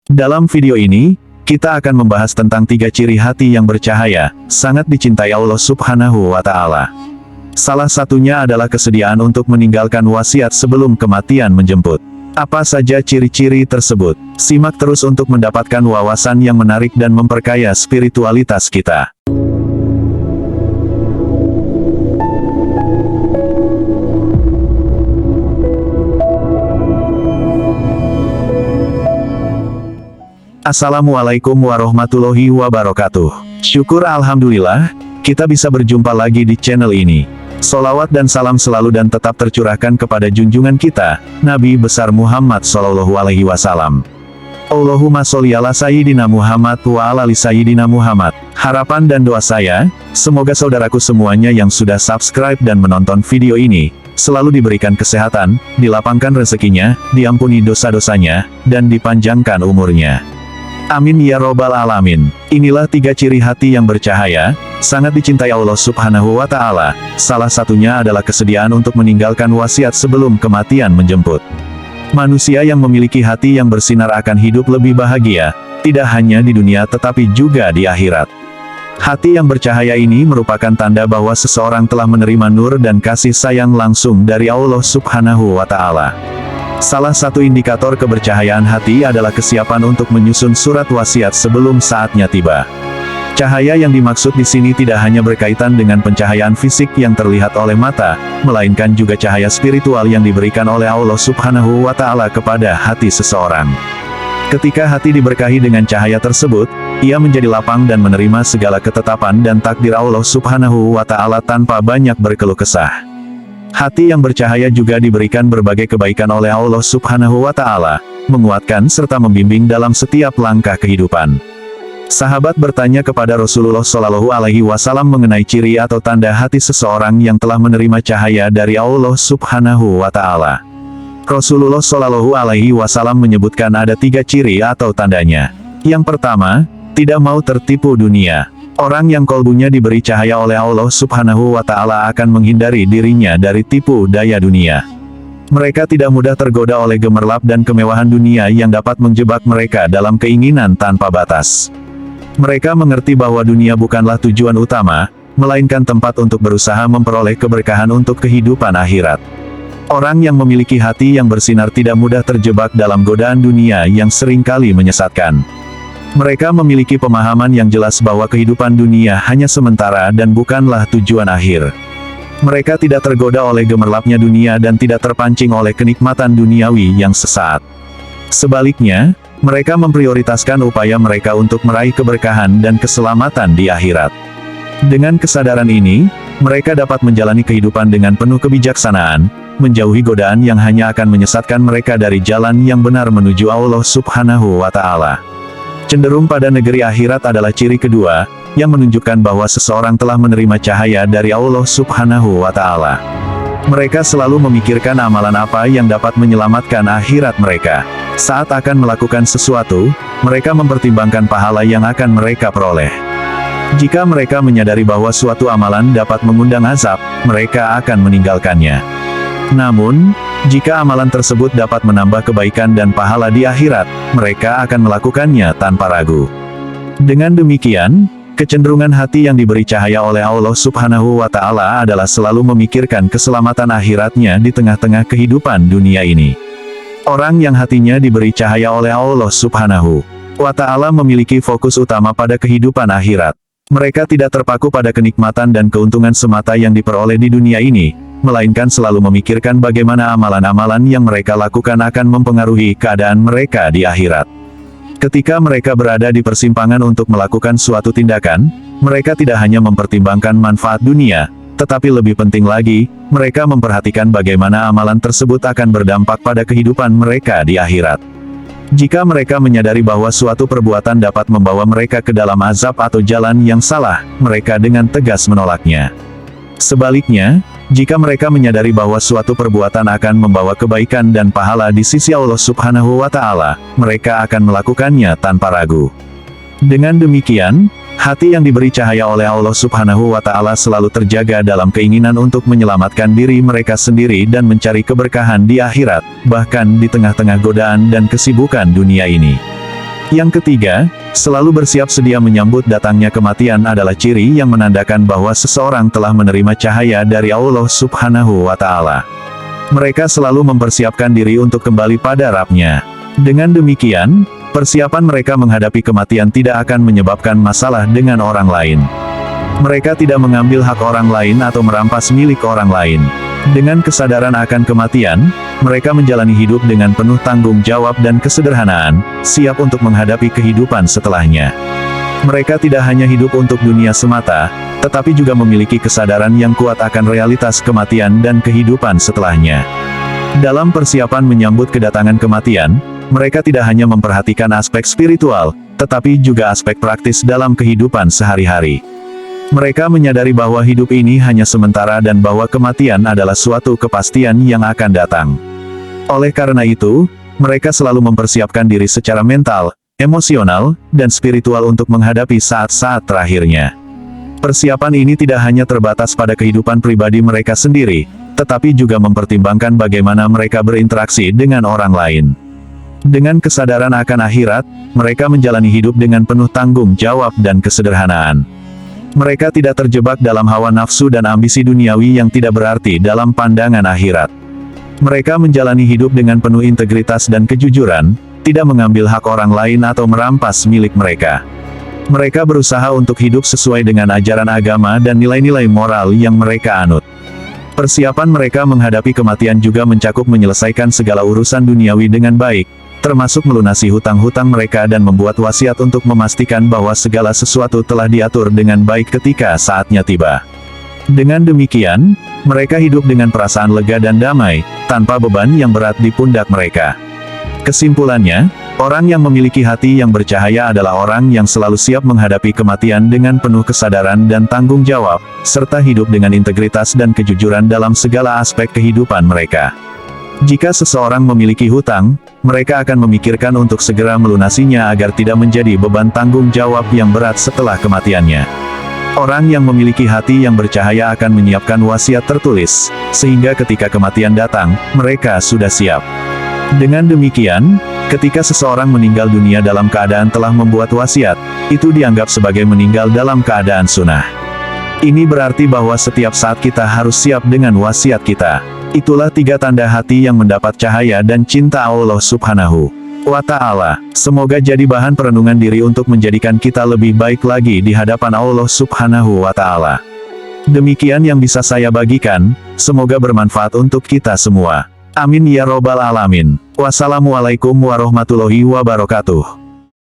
Dalam video ini, kita akan membahas tentang 3 ciri hati yang bercahaya, sangat dicintai Allah Subhanahu wa Ta'ala. Salah satunya adalah kesediaan untuk meninggalkan wasiat sebelum kematian menjemput. Apa saja ciri-ciri tersebut? Simak terus untuk mendapatkan wawasan yang menarik dan memperkaya spiritualitas kita. Assalamualaikum warahmatullahi wabarakatuh. Syukur alhamdulillah, kita bisa berjumpa lagi di channel ini. Sholawat dan salam selalu dan tetap tercurahkan kepada junjungan kita, Nabi besar Muhammad Sallallahu Alaihi Wasallam. Allahumma sholli ala Sayyidina Muhammad wa ala ali Sayyidina Muhammad. Harapan dan doa saya, semoga saudaraku semuanya yang sudah subscribe dan menonton video ini, selalu diberikan kesehatan, dilapangkan rezekinya, diampuni dosa-dosanya, dan dipanjangkan umurnya. Amin ya robbal alamin. Inilah 3 ciri hati yang bercahaya, sangat dicintai Allah Subhanahu wa Ta'ala. Salah satunya adalah kesediaan untuk meninggalkan wasiat sebelum kematian menjemput. Manusia yang memiliki hati yang bersinar akan hidup lebih bahagia, tidak hanya di dunia tetapi juga di akhirat. Hati yang bercahaya ini merupakan tanda bahwa seseorang telah menerima nur dan kasih sayang langsung dari Allah Subhanahu wa Ta'ala. Salah satu indikator kebercahayaan hati adalah kesiapan untuk menyusun surat wasiat sebelum saatnya tiba. Cahaya yang dimaksud di sini tidak hanya berkaitan dengan pencahayaan fisik yang terlihat oleh mata, melainkan juga cahaya spiritual yang diberikan oleh Allah Subhanahu wa Ta'ala kepada hati seseorang. Ketika hati diberkahi dengan cahaya tersebut, ia menjadi lapang dan menerima segala ketetapan dan takdir Allah Subhanahu wa Ta'ala tanpa banyak berkeluh kesah. Hati yang bercahaya juga diberikan berbagai kebaikan oleh Allah Subhanahu wa Ta'ala, menguatkan serta membimbing dalam setiap langkah kehidupan. Sahabat bertanya kepada Rasulullah Shallallahu Alaihi Wasallam mengenai ciri atau tanda hati seseorang yang telah menerima cahaya dari Allah Subhanahu wa Ta'ala. Rasulullah Shallallahu Alaihi Wasallam menyebutkan ada 3 ciri atau tandanya. Yang pertama, tidak mau tertipu dunia. Orang yang kolbunya diberi cahaya oleh Allah Subhanahu wa Ta'ala akan menghindari dirinya dari tipu daya dunia. Mereka tidak mudah tergoda oleh gemerlap dan kemewahan dunia yang dapat menjebak mereka dalam keinginan tanpa batas. Mereka mengerti bahwa dunia bukanlah tujuan utama, melainkan tempat untuk berusaha memperoleh keberkahan untuk kehidupan akhirat. Orang yang memiliki hati yang bersinar tidak mudah terjebak dalam godaan dunia yang seringkali menyesatkan. Mereka memiliki pemahaman yang jelas bahwa kehidupan dunia hanya sementara dan bukanlah tujuan akhir. Mereka tidak tergoda oleh gemerlapnya dunia dan tidak terpancing oleh kenikmatan duniawi yang sesaat. Sebaliknya, mereka memprioritaskan upaya mereka untuk meraih keberkahan dan keselamatan di akhirat. Dengan kesadaran ini, mereka dapat menjalani kehidupan dengan penuh kebijaksanaan, menjauhi godaan yang hanya akan menyesatkan mereka dari jalan yang benar menuju Allah Subhanahu wa Ta'ala. Cenderung pada negeri akhirat adalah ciri kedua, yang menunjukkan bahwa seseorang telah menerima cahaya dari Allah Subhanahu wa Ta'ala. Mereka selalu memikirkan amalan apa yang dapat menyelamatkan akhirat mereka. Saat akan melakukan sesuatu, mereka mempertimbangkan pahala yang akan mereka peroleh. Jika mereka menyadari bahwa suatu amalan dapat mengundang azab, mereka akan meninggalkannya. Namun, jika amalan tersebut dapat menambah kebaikan dan pahala di akhirat, mereka akan melakukannya tanpa ragu. Dengan demikian, kecenderungan hati yang diberi cahaya oleh Allah Subhanahu wa Ta'ala adalah selalu memikirkan keselamatan akhiratnya di tengah-tengah kehidupan dunia ini. Orang yang hatinya diberi cahaya oleh Allah Subhanahu wa Ta'ala memiliki fokus utama pada kehidupan akhirat. Mereka tidak terpaku pada kenikmatan dan keuntungan semata yang diperoleh di dunia ini, melainkan selalu memikirkan bagaimana amalan-amalan yang mereka lakukan akan mempengaruhi keadaan mereka di akhirat. Ketika mereka berada di persimpangan untuk melakukan suatu tindakan, mereka tidak hanya mempertimbangkan manfaat dunia, tetapi lebih penting lagi, mereka memperhatikan bagaimana amalan tersebut akan berdampak pada kehidupan mereka di akhirat. Jika mereka menyadari bahwa suatu perbuatan dapat membawa mereka ke dalam azab atau jalan yang salah, mereka dengan tegas menolaknya. Sebaliknya, jika mereka menyadari bahwa suatu perbuatan akan membawa kebaikan dan pahala di sisi Allah Subhanahu wa Ta'ala, mereka akan melakukannya tanpa ragu. Dengan demikian, hati yang diberi cahaya oleh Allah Subhanahu wa Ta'ala selalu terjaga dalam keinginan untuk menyelamatkan diri mereka sendiri dan mencari keberkahan di akhirat, bahkan di tengah-tengah godaan dan kesibukan dunia ini. Yang ketiga, selalu bersiap sedia menyambut datangnya kematian adalah ciri yang menandakan bahwa seseorang telah menerima cahaya dari Allah Subhanahu wa Ta'ala. Mereka selalu mempersiapkan diri untuk kembali pada Rabb-Nya. Dengan demikian, persiapan mereka menghadapi kematian tidak akan menyebabkan masalah dengan orang lain. Mereka tidak mengambil hak orang lain atau merampas milik orang lain. Dengan kesadaran akan kematian, mereka menjalani hidup dengan penuh tanggung jawab dan kesederhanaan, siap untuk menghadapi kehidupan setelahnya. Mereka tidak hanya hidup untuk dunia semata, tetapi juga memiliki kesadaran yang kuat akan realitas kematian dan kehidupan setelahnya. Dalam persiapan menyambut kedatangan kematian, mereka tidak hanya memperhatikan aspek spiritual, tetapi juga aspek praktis dalam kehidupan sehari-hari. Mereka menyadari bahwa hidup ini hanya sementara dan bahwa kematian adalah suatu kepastian yang akan datang. Oleh karena itu, mereka selalu mempersiapkan diri secara mental, emosional, dan spiritual untuk menghadapi saat-saat terakhirnya. Persiapan ini tidak hanya terbatas pada kehidupan pribadi mereka sendiri, tetapi juga mempertimbangkan bagaimana mereka berinteraksi dengan orang lain. Dengan kesadaran akan akhirat, mereka menjalani hidup dengan penuh tanggung jawab dan kesederhanaan. Mereka tidak terjebak dalam hawa nafsu dan ambisi duniawi yang tidak berarti dalam pandangan akhirat. Mereka menjalani hidup dengan penuh integritas dan kejujuran, tidak mengambil hak orang lain atau merampas milik mereka. Mereka berusaha untuk hidup sesuai dengan ajaran agama dan nilai-nilai moral yang mereka anut. Persiapan mereka menghadapi kematian juga mencakup menyelesaikan segala urusan duniawi dengan baik, termasuk melunasi hutang-hutang mereka dan membuat wasiat untuk memastikan bahwa segala sesuatu telah diatur dengan baik ketika saatnya tiba. Dengan demikian, mereka hidup dengan perasaan lega dan damai, tanpa beban yang berat di pundak mereka. Kesimpulannya, orang yang memiliki hati yang bercahaya adalah orang yang selalu siap menghadapi kematian dengan penuh kesadaran dan tanggung jawab, serta hidup dengan integritas dan kejujuran dalam segala aspek kehidupan mereka. Jika seseorang memiliki hutang, mereka akan memikirkan untuk segera melunasinya agar tidak menjadi beban tanggung jawab yang berat setelah kematiannya. Orang yang memiliki hati yang bercahaya akan menyiapkan wasiat tertulis, sehingga ketika kematian datang, mereka sudah siap. Dengan demikian, ketika seseorang meninggal dunia dalam keadaan telah membuat wasiat, itu dianggap sebagai meninggal dalam keadaan sunnah. Ini berarti bahwa setiap saat kita harus siap dengan wasiat kita. Itulah 3 tanda hati yang mendapat cahaya dan cinta Allah Subhanahu wa Ta'ala. Semoga jadi bahan perenungan diri untuk menjadikan kita lebih baik lagi di hadapan Allah Subhanahu wa Ta'ala. Demikian yang bisa saya bagikan, semoga bermanfaat untuk kita semua. Amin ya robbal alamin. Wassalamualaikum warahmatullahi wabarakatuh.